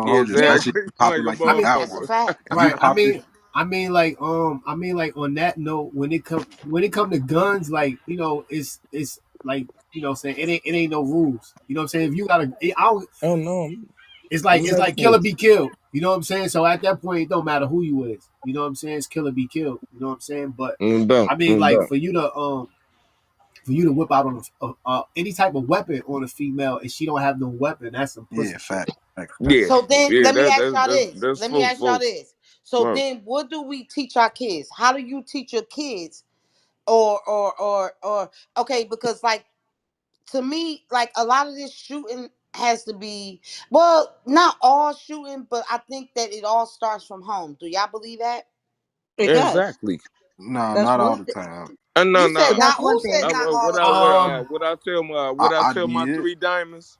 older, Yeah, especially Exactly. Like popping a like you got that's a one. motherfucker. fact. If you Right. popping, Like on that note, when it come to guns, like it's like saying it ain't no rules. You know what I'm saying? If you got I don't, Oh no, it's I'm like messing kill or with be killed. You know what I'm saying? So at that point, it don't matter who you is. You know what I'm saying? It's kill or be killed. You know what I'm saying? But you. No doubt, I mean, no like doubt. for you to whip out on any type of weapon on a female and she don't have no weapon, that's some yeah, pussy shit. Yeah, So then yeah. let me ask y'all this. That's Let me ask y'all for this. So then what do we teach our kids? How do you teach your kids or okay, because like to me, like a lot of this shooting has to be well, not all shooting, but I think that it all starts from home. Do y'all believe that? It does. exactly. No, That's not all one the thing. time. No, You said no. That's not one who said thing. not all the time? Um, What I I tell my did. three diamonds,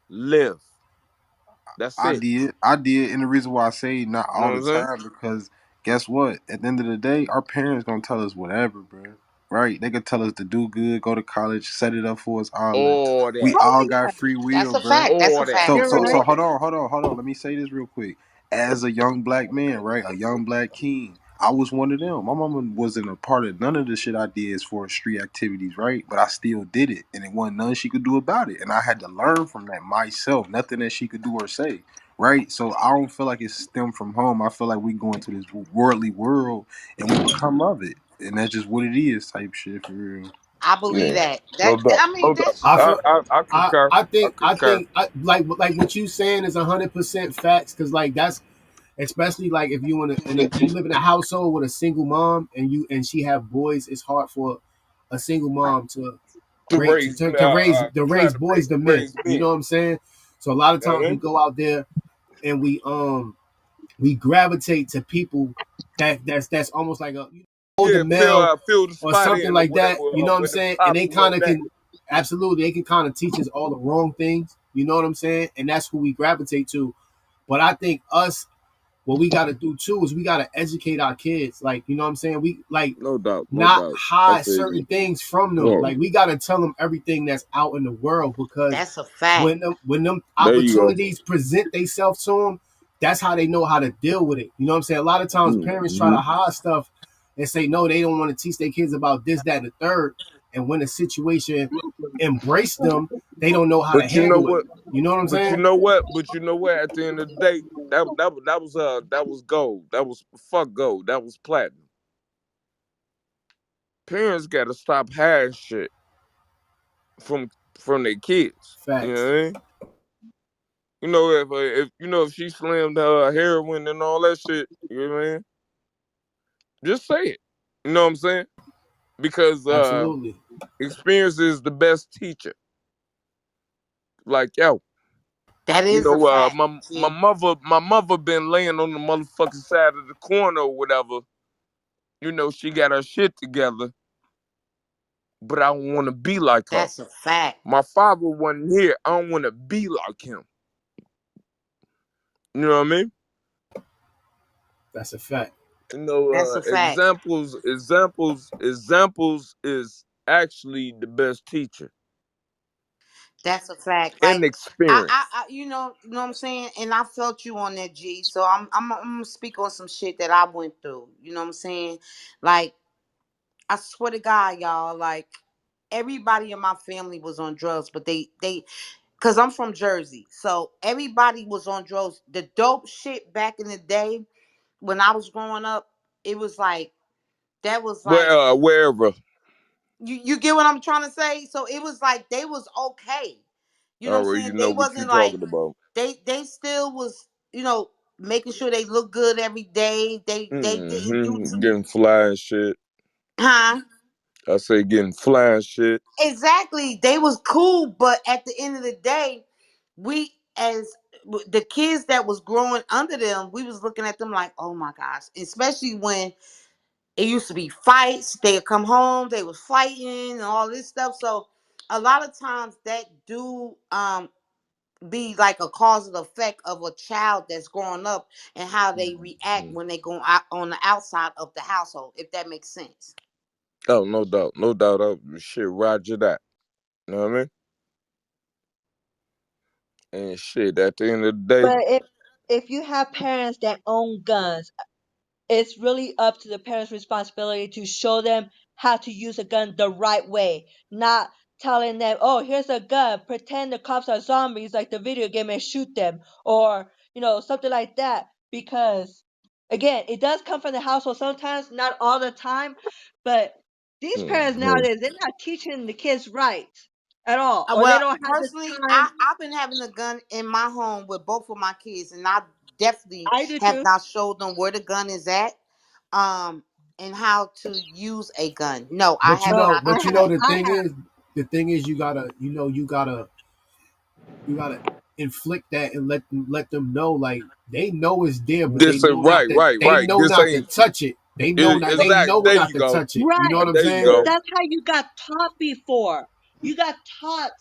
live. That's I it. did. I did. And the reason why I say not You know all what the I'm saying? time, because guess what? At the end of the day, our parents gonna tell us whatever, bro. Right? They could tell us to do good, go to college, set it up for us, all that. All We that. Oh all yeah, got free That's will, a bro. fact. That's a All that. fact. So you're so right. so hold on. Let me say this real quick. As a young black man, right? A young black king. I was one of them. My mama wasn't a part of none of the shit I did as far as street activities, right? But I still did it. And it wasn't nothing she could do about it. And I had to learn from that myself. Nothing that she could do or say. Right? So I don't feel like it's stemmed from home. I feel like we go into this worldly world and we become of it. And that's just what it is, type shit for real. I believe Yeah. that. No doubt. I mean No doubt. that's I true. feel I concur. I I concur. think like what you saying is 100% facts because like that's especially like if you you live in a household with a single mom and she have boys, it's hard for a single mom to To raise to try raise to boys to men. raise You men. know what I'm saying? So a lot of You know what times I we mean? go out there and we gravitate to people that's almost like a older Yeah, male fill the or spot something in or like whatever, that. You know what I'm where the saying? And they popping kind was of that. can absolutely they can kind of teach us all the wrong things. You know what I'm saying? And that's who we gravitate to. But I think us what we got to do too is we got to educate our kids. Like you know what I'm saying? We like No doubt, no not doubt. I hide say again. certain things from them. Whoa. Like we got to tell them everything that's out in the world because That's a fact. when them There you go. opportunities present themselves to them, that's how they know how to deal with it. You know what I'm saying? A lot of times parents try Mm-hmm. to hide stuff and say no, they don't want to teach their kids about this, that, and the third. And when a situation embrace them, they don't know how to But you know handle it. what? You know what I'm But you saying? know what? But you know what? At the end of the day, that was gold. That was fuck gold. That was platinum. Parents got to stop hiding shit from their kids. You know Facts. what I mean? You know if she slammed her heroin and all that shit, you know what I mean? Just say it. You know what I'm saying? Because Absolutely. experience is the best teacher. Like yo, That is a fact. See, my mother been laying on the motherfucking side of the corner or whatever. You know she got her shit together, but I don't want to be like her. that's a fact. My father wasn't here. I don't want to be like him. You know what I mean? That's a fact. You know, That's a fact. examples is actually the best teacher That's a fact. and Like experience. you know what I'm saying. And I felt you on that, G. So I'm gonna speak on some shit that I went through. You know what I'm saying? Like I swear to God, y'all. Like everybody in my family was on drugs, but because I'm from Jersey, so everybody was on drugs. The dope shit back in the day when I was growing up, it was like that was like Wherever. you get what I'm trying to say. So it was like they was okay. I You know what I'm already saying? know They what you wasn't like talking about. they still was making sure they look good every day. They didn't do Getting fly and shit. huh. I say getting fly and shit. Exactly. They was cool, but at the end of the day, we as the kids that was growing under them, we was looking at them like, oh my gosh. Especially when it used to be fights. They'd come home, they was fighting and all this stuff. So a lot of times that do be like a cause and effect of a child that's growing up and how they react Mhm. when they go out on the outside of the household, if that makes sense. Oh, no doubt, no doubt. Shit, Roger that. You know what I mean? And shit, at the end of the day, But if you have parents that own guns, it's really up to the parents' responsibility to show them how to use a gun the right way, not telling them, "Oh, here's a gun. Pretend the cops are zombies like the video game and shoot them," or something like that. Because again, it does come from the household sometimes, not all the time, but these parents mhm. nowadays they're not teaching the kids right at all, or they Well, don't have the personally, time. I've been having a gun in my home with both of my kids, and I definitely I do have too. not showed them where the gun is at, um, and how to use a gun. No, I But have not I done have. that. I have. the thing is, you gotta inflict that and let them know, like they know it's there, but This ain't right, right, they right. know This not to ain't touch it. They exact. know There not you to go. touch it. You know what Right. I'm There you saying? Because go. that's how you got taught before. You got taught,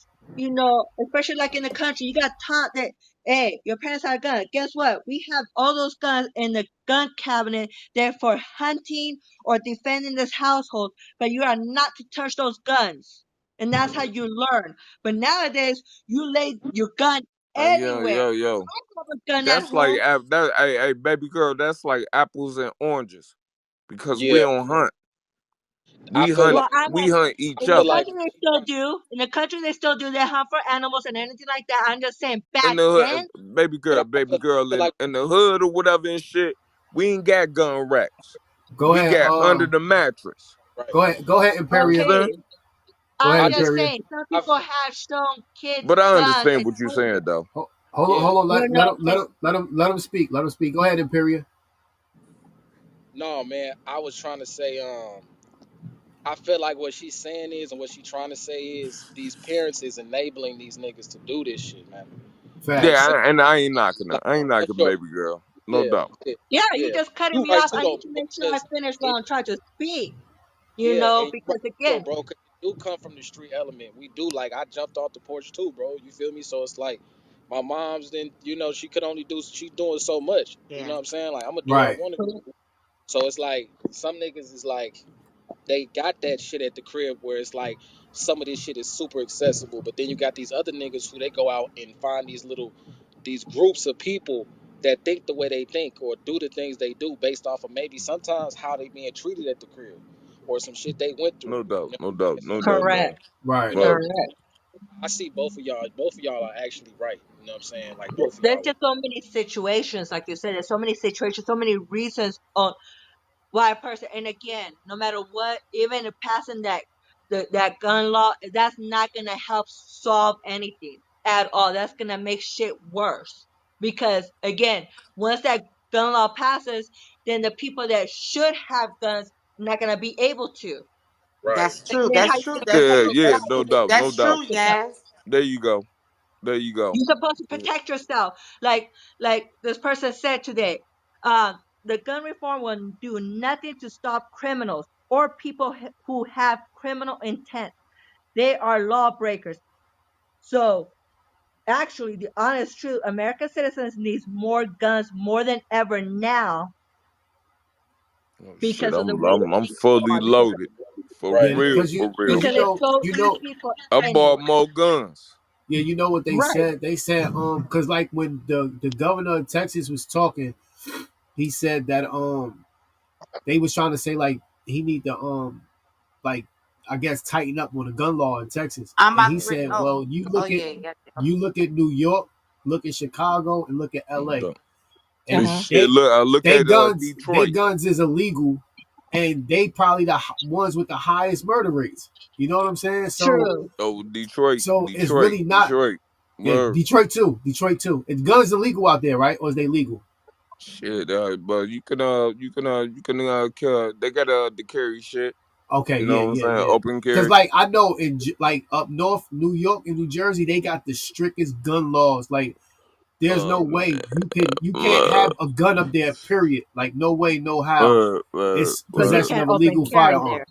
especially like in the country, you got taught that, hey, your parents have a gun. Guess what? We have all those guns in the gun cabinet. They're for hunting or defending this household, but you are not to touch those guns. And that's how you learn. But nowadays, you lay your gun Yo, anywhere. yo, yo. I have a gun at That's like home. that. Hey, baby girl. That's like apples and oranges because we Yeah, don't hunt. I We feel hunt. like Well, I We mean, hunt each in the feel other. like country they still do. In the country they still do. They hunt for animals and anything like that. I'm just saying, In back the then, yeah, baby I girl, feel like in the hood or whatever and shit. We ain't got gun racks. Go We ahead, got under the mattress. right. go ahead, You know what I'm Imperia. saying? okay. Go ahead, I'm I just just Imperia. saying, some I people have shown kids But I guns understand and what you're told saying them, though. yeah. Hold on. you know, and Let him speak. Let him speak. Go ahead, Imperia. No, man. I was trying to say I feel like what she's saying is, and what she's trying to say is, these parents is enabling these niggas to do this shit, man. Like, Facts. say, And I ain't knocking her. like, I ain't what's knocking your, baby girl. No yeah, doubt. yeah, yeah, you yeah. just cutting You me right off. too, I though, need to bro. make sure I Because finish what it, I'm trying to speak. yeah, and you right Because too, though, again, bro. Cause it do come from the street element. We do, like, I jumped off the porch too, bro. You feel me? So it's like my mom's then, she could only do, she doing so much. You know Yeah, what I'm saying? Like, I'm gonna do what I Right. want to do. So it's like some niggas is like, they got that shit at the crib where it's like some of this shit is super accessible, but then you got these other niggas who they go out and find these groups of people that think the way they think or do the things they do based off of maybe sometimes how they being treated at the crib or some shit they went through. No doubt. You know No what I'm doubt. saying? No So, doubt, correct, dog. Right. you know, But correct. I see both of y'all. Both of y'all are actually right. You know what I'm saying? Like both of There's y'all. just so many situations, like you said, there's so many situations, so many reasons on why a person, and again, no matter what, even if passing that gun law, that's not gonna help solve anything at all. That's gonna make shit worse. Because again, once that gun law passes, then the people that should have guns not gonna be able to. Right. that's And true. then how That's you true. gonna That's protect yeah, true. yeah, yourself That's no if doubt, no that's doubt. true. you protect yourself? Yes. There you go. There you go. You're supposed to protect yourself. Like this person said today, the gun reform will do nothing to stop criminals or people who have criminal intent. They are lawbreakers. So actually, the honest truth, American citizens needs more guns more than ever now Oh shit, because of the way I'm things fully are. Because loaded. For Right. Yeah, real, because for real. because it's so you know, easy for I bought anyone. more guns. yeah, you know what they Right. said? They said, because like when the governor of Texas was talking, he said that they was trying to say like he need to like I guess tighten up on the gun law in Texas, I'm and about he to bring. said, Oh, well, oh yeah, yeah. you look at New York, look at Chicago, and look at L.A. The, and Uh-huh. shit, look, I look at they Detroit. guns is illegal, and they probably the ones with the highest murder rates. You know what I'm saying? True. Oh, Detroit, So it's Detroit, really not. Detroit. Yeah, Word. Detroit too. It's guns illegal out there, right? Or is they legal? Shit, but you can kill. They got the carry shit. Okay, You yeah, know what I'm yeah, saying? yeah. Open Because carry. like I know in like up north, New York and New Jersey, they got the strictest gun laws. Like there's no Man, way you can't have a gun up there. Period. Like no way, no how. It's So you word. possession can't of a open legal carry firearm. there.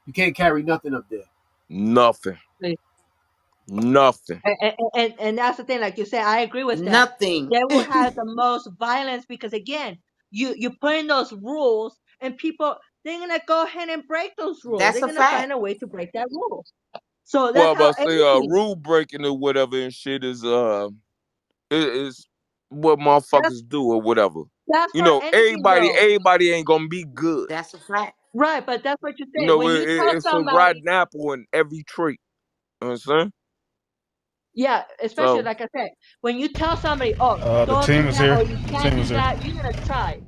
You can't carry nothing up there. Nothing, nothing. And that's the thing, like you said, I agree with that. Nothing. They will have the most violence because again, you put in those rules and people they're gonna go ahead and break those rules. That's They're a gonna fact. find a way to break that rule. So Well, that's I'm about how to say everything. rule breaking or whatever and shit is It's what That's motherfuckers do or whatever. that's You for know, anything though. everybody ain't gonna be good. That's a fact. Right, but that's what you You say. know, When you tell it's a somebody, rotten apple in every tree. You know what I'm saying? yeah, especially So like I said, when you tell somebody, oh, The don't team do is that here. or you The can't team do is here. that, you're gonna try.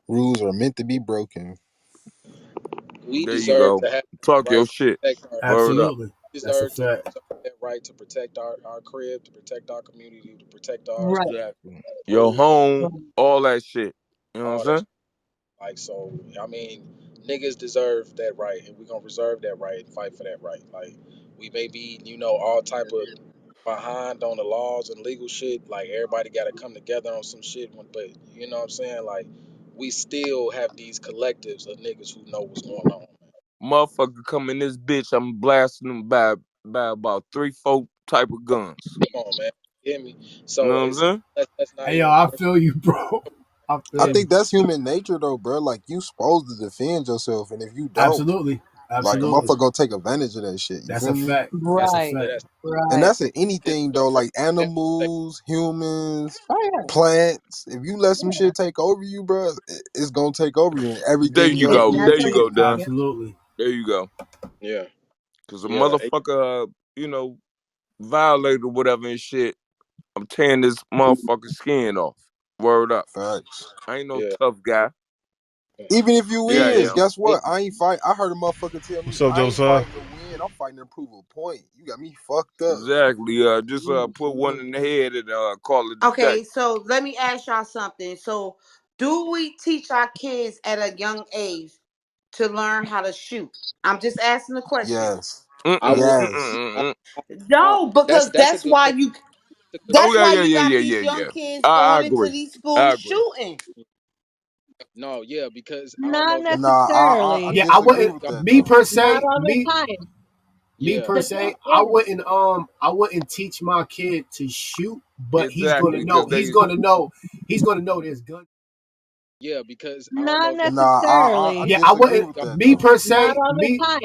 Rules are meant to be broken. We there you deserve go. to have Talk the right your to shit. protect our. Word up. Absolutely. That's a Deserve to fact. deserve that right to protect our crib, to protect our community, to protect our Right. Exactly. Your road, home, all that shit. You know what I'm all that. saying? Like so, I mean, niggas deserve that right, and we gonna reserve that right and fight for that right. Like we may be, all type of behind on the laws and legal shit. Like everybody got to come together on some shit. But you know what I'm saying? Like we still have these collectives of niggas who know what's going on. Motherfucker come in this bitch, I'm blasting them by about 3-4 type of guns. Come on, man. You hear me? You know So what I'm it's saying? let's not Hey yo, even I feel you, bro. I I feel yeah, you. think that's human nature though, bro. Like you supposed to defend yourself, and if you don't, Absolutely. like a Absolutely. motherfucker gonna take advantage of that shit. You That's feel a me? fact. That's a Right. yeah. fact. That's And Right. that's in it's anything the though, first like step to protect. animals, humans, Oh yeah. plants. If you let some Yeah. shit take over you, bro, it's gonna take over you, and There everything you else go. will There you Exactly. too. go, Don. Yep. Absolutely. There you go. Yeah, Cause a yeah, motherfucker, violated or whatever and shit, I'm tearing this motherfucking skin off. Word up. Facts. I ain't no yeah. tough guy. Even if you Yeah, I is, Niggas, am. guess niggas what? I ain't fight. I heard a motherfucker tell me, What's up, I ain't Josiah? fighting to win. I'm fighting to prove a point. You got me fucked up. Exactly. Just put one in the head and call it a day. Okay, so let me ask y'all something. So, do we teach our kids at a young age to learn how to shoot? I'm just asking the question. Yes. I Mm-mm, would. Yes. mm-mm, I, mm-mm. I, No, because that's a that's good why question. you That's a good Oh that's yeah, why yeah, you yeah, got yeah, these yeah, young yeah. kids I going into agree. these I schools agree. shooting. No, yeah, because I don't know Not if y'all. Nah, I necessarily. Yeah, I disagree wouldn't with Y'all that me though. per Not se, all the me time. me yeah, per The se, thing is, I wouldn't teach my kid to shoot, but Exactly, because they he's gonna know there's guns. yeah, because I don't know not if y'all. Nah, I necessarily. Yeah, I disagree wouldn't with Y'all that me though. per Not se, all the time.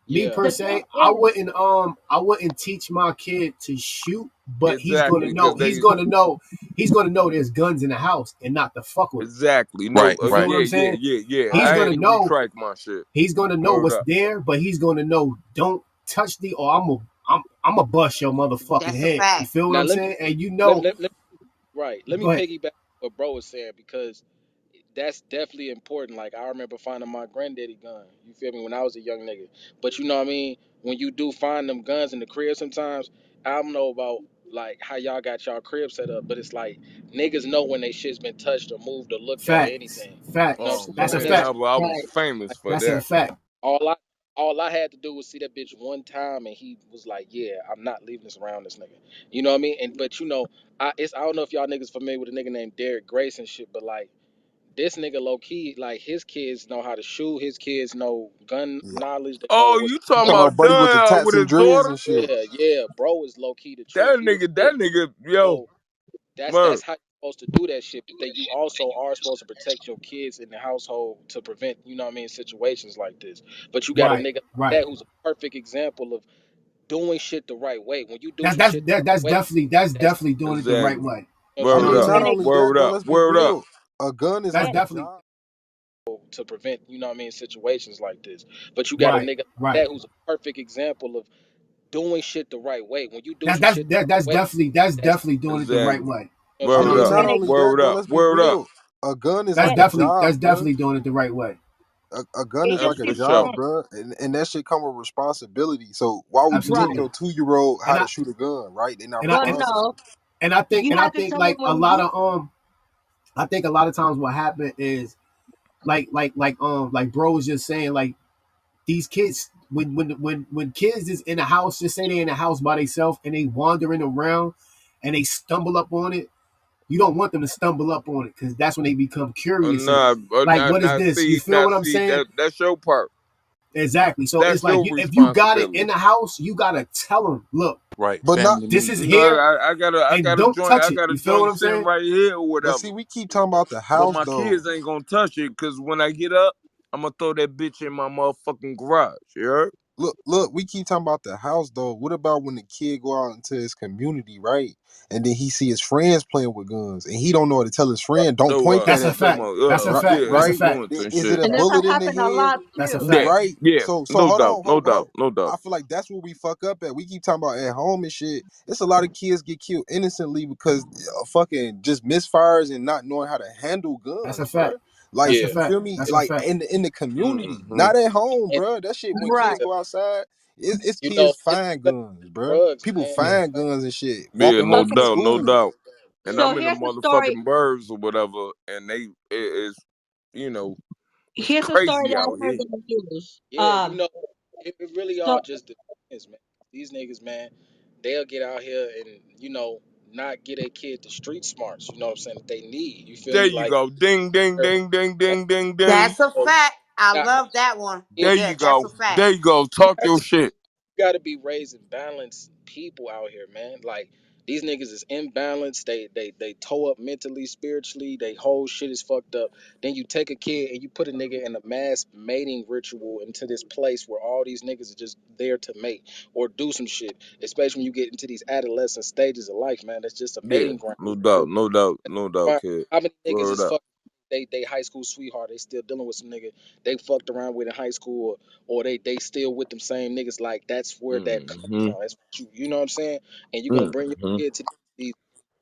me yeah, per The thing se, is, I wouldn't teach my kid to shoot, but exactly because they he's gonna know there's guns in the house and not to fuck with them. exactly no. right, You feel right. what Yeah, I'm yeah, saying? yeah, yeah. He's I I had gonna to agree. know retract my shit. he's gonna know Word what's up. there, but he's gonna know don't touch the or I'm a bust your motherfucking That's a head. You fact. feel what Now I'm let me saying? And you let, know, let, let right. Let me go ahead. piggyback what bro was saying because that's definitely important. Like I remember finding my granddaddy gun. You feel me? When I was a young nigga. But you know what I mean? When you do find them guns in the crib sometimes, I don't know about like how y'all got y'all crib set up, but it's like niggas know when they shit's been touched or moved or looked at or Facts, anything. You know what I'm Oh facts. saying? That's a man, Because fact. I was right. famous like, for That's a that. fact. all I all I had to do was see that bitch one time and he was like, yeah, I'm not leaving this around this nigga. You know what I mean? And but I don't know if y'all niggas familiar with a nigga named Derek Grace and shit, but like this nigga low key, like his kids know how to shoot. His kids know gun Yeah. knowledge. They know Oh, what's you You talking talking about about buddy with the Dunn tats with and his dreads daughter? and shit. yeah, yeah. Bro is low key the truth. That He the nigga, shit. that nigga, yo, So that's word. how you're supposed to do that shit. But then you also are supposed to protect your kids in the household to prevent, situations like this. But you got a Right, nigga like right. that who's a perfect example of doing shit the right way. When you do some shit That's the right way, that's definitely doing it the right Exactly. way. you know You what know I'm Word what I'm And up. not saying? only Hey, that Word though, up. let's be Word up. real. A gun is That's like hey, a definitely job. saying? To prevent, situations like this. But you got a right, nigga like right. that who's a perfect example of doing shit the right way. When you do some shit That's the right way, definitely that's doing it the right Exactly. way. you know what I'm I Word saying? mean, up. not hey, only that Word though, up. let's be Word up. real. A gun is That's like hey, a definitely job, that's bruh. definitely doing it the right way. A gun is it's That's like just a for different. sure. job, bruh. And that shit come with responsibility. So why would you teach Right. Absolutely. your 2-year-old how And to I shoot a gun, right? They're not and I Well, and, responsible. no, and you I have to think tell them like a when lot you. of I think a lot of times what happened is like bro was just saying like these kids when kids is in the house, just say they're in the house by themselves and they wandering around and they stumble up on it, you don't want them to stumble up on it because that's when they become curious and like what is this? You feel what I'm saying? That's your part. Exactly. So it's That's like your if you got it in responsibility. the house, you gotta tell them, look, Right. But not Family this is No, meetings. here I and got a don't joint, touch it. You feel what I'm sitting saying? right here or but whatever. see, we keep talking about the But house my though. kids ain't gonna touch it because when I get up, I'm gonna throw that bitch in my motherfucking garage. You heard? look, we keep talking about the house though. What about when the kid go out into his community, right? And then he see his friends playing with guns and he don't know what to tell his friend, don't No, point that That's a he at talking them. fact. That's a about Right, fact. yeah, That's a right? fact. influence and Is shit. it a And this bullet has in the happened a head? lot That's a too. fact. That Right. yeah, So no doubt, no hold on, bro. doubt, no doubt. I feel like that's where we fuck up at. We keep talking about at home and shit. It's a lot of kids get killed innocently because fucking just misfires and not knowing how to handle That's a guns, bro. fact. Like That's a Yeah, you fact. feel me? That's a Like fact. in the community, Mm-hmm. not at home, and bro. That shit when kids Right. go outside, it's you know, kids it's find like guns, bro. drugs, People man. Yeah. find guns and shit, Yeah, walking no home from Okay. doubt, no school. doubt. And So I'm in the here's the story. motherfucking burbs or whatever, and is, you know, it's Here's a story crazy that out I heard here. in the news. Yeah, you know, it really So all just depends, man. These niggas, man, they'll get out here and not get a kid the street smarts. You know what I'm saying? That they need. You feel There me? you Like, go, ding, ding, er, ding, ding, man, ding, ding, ding. That's a so fact. I you got, love that one. yeah, There Yeah, you that's a go, fact. there you go. you Talk got your to shit. got to be raising balanced people out here, man. Like these niggas is imbalanced. They toe up mentally, spiritually. They whole shit is fucked up. Then you take a kid and you put a nigga in a mass mating ritual into this place where all these niggas are just there to mate or do some shit. Especially when you get into these adolescent stages of life, man. That's just a Yeah, mating ground. no doubt, no doubt, no doubt, Find kid. how many niggas Word is up. fuck they high school sweetheart, they still dealing with some nigga they fucked around with in high school, or they still with them same niggas. Like that's where that comes Mm-hmm. from. That's what you know what I'm saying? And you're gonna bring your Mm-hmm. kid to these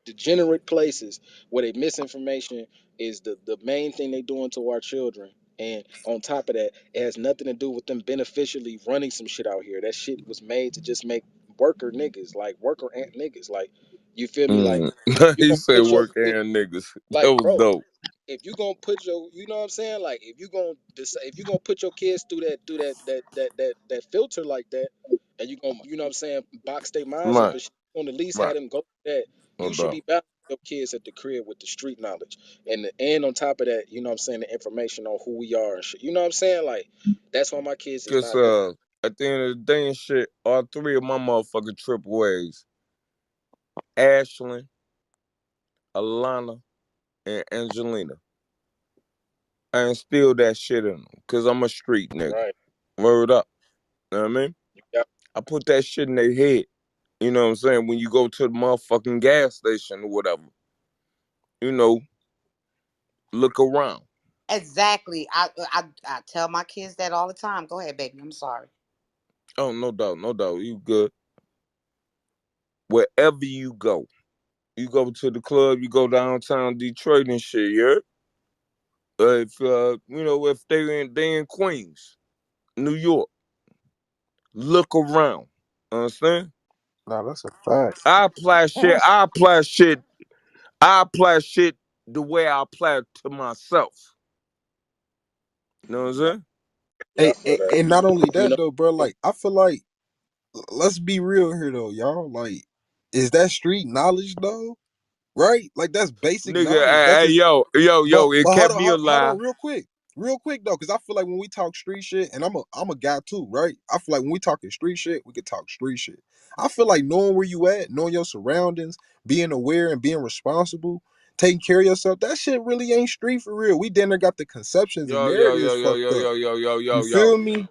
degenerate places where they misinformation is the main thing they doing to our children. And on top of that, it has nothing to do with them beneficially running some shit out here. That shit was made to just make worker niggas, like worker ant niggas. Like you feel me? Like Mm. you He gonna said put your work kid and niggas. That like was bro, dope. if you gonna put your, you know what I'm saying, like if you gonna decide, if you gonna put your kids through that filter like that, and you gonna, you know what I'm saying, box their minds up Right, and shit, you gonna at least have right. them go through that. No You should doubt. be balancing your kids at the crib with the street knowledge, and on top of that, you know what I'm saying, the information on who we are and shit. You know what I'm saying, like that's why my kids is Cause not doing. at the end of the day and shit, all three of my motherfucking triple A's, Ashlyn, Alana, and Angelina, I instilled that shit in them. Cause I'm a street nigga. Right. Word up. You know what I mean? You got I put that shit in their head. You know what I'm saying? When you go to the motherfucking gas station or whatever, you know, look around. Exactly. I tell my kids that all the time. Go ahead, baby. I'm sorry. Oh, no doubt, no doubt. You good. Wherever you go to the club, you go downtown Detroit and shit, yeah? If if they in Queens, New York, look around. Understand? Nah, that's a fact. I apply shit. I apply shit. I apply shit the way I apply it to myself. You know what I'm saying? yeah, I feel that. And not only You that know, though, bro. Like I feel like let's be real here though, y'all. Like, is that street knowledge though? Right? Like that's basic Nigga, knowledge. That's hey, just yo, it but kept me hold alive. on, real quick though, because I feel like when we talk street shit, and I'm a guy too, right? I feel like when we talking street shit, we could talk street shit. I feel like knowing where you at, knowing your surroundings, being aware and being responsible, taking care of yourself, that shit really ain't street for real. We then got the conceptions and Yo, yo, yo, narratives yo, fucked yo, up. yo, yo, yo, You yo, yo. feel me?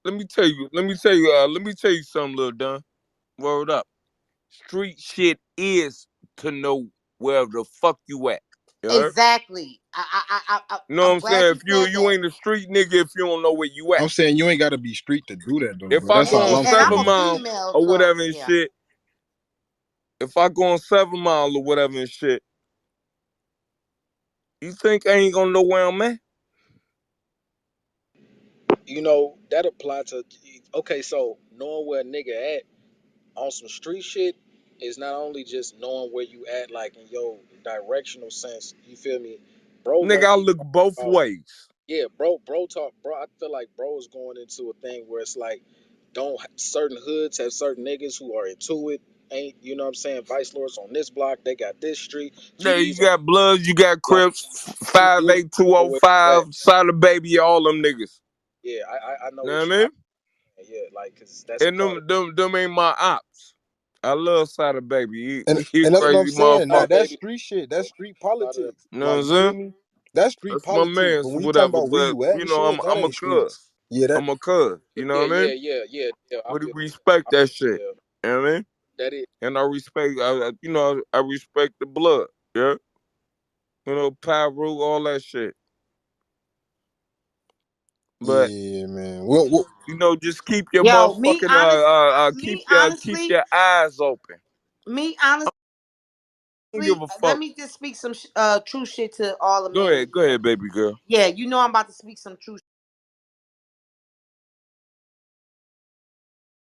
Let me tell you something, Lil Dunn. Word up. Street shit is to know where the fuck you at. You heard? Exactly. You know what I'm I'm glad saying? you If said you that. ain't a street nigga if you don't know where you at. I'm saying you ain't gotta be street to do that though, If bro. I That's go all on And I'm I'm seven a saying. mile female, or so whatever and yeah. shit, if I go on 7 Mile or whatever and shit, you think I ain't gonna know where I'm at? that apply to, okay, so knowing where a nigga at on some street shit is not only just knowing where you at, like in your directional sense. You feel me? Bro, Nigga, low I key look both about, ways. yeah, bro talk, bro. I feel like bro is going into a thing where it's like, don't certain hoods have certain niggas who are into it. Ain't, you know what I'm saying? Vice Lords on this block, they got this street. Yeah, you GDs on got Bloods, you got like Crips, you do know where you 58205, at. Solid Baby, all them niggas. Yeah, I know You know what what you. I mean? Yeah, like because that's a And part of. them ain't my ops. I love Solid Baby. He a And that's what I'm crazy saying. Now Out, motherfucker. that's baby. street shit. That's street Out of politics. You know what Like I'm you feel saying? me? That's street That's my politics. man, But when you talking whatever. about where But you at you and know, shit, that I'm a ain't street. cuz. Yeah, that. I'm a cuz. You know Yeah, what I yeah, mean? yeah, yeah, yeah. I But feel respect I that feel shit. yeah. You know what I mean? That is. And I respect, I respect the blood. Yeah. Pyro, all that shit. But Yeah, man. What just keep your Yo, motherfucking keep honestly, your eyes open. me honestly, I don't give a let fuck. me just speak some true shit to all the Go men in ahead, here. baby girl. Yeah, you know I'm about to speak some true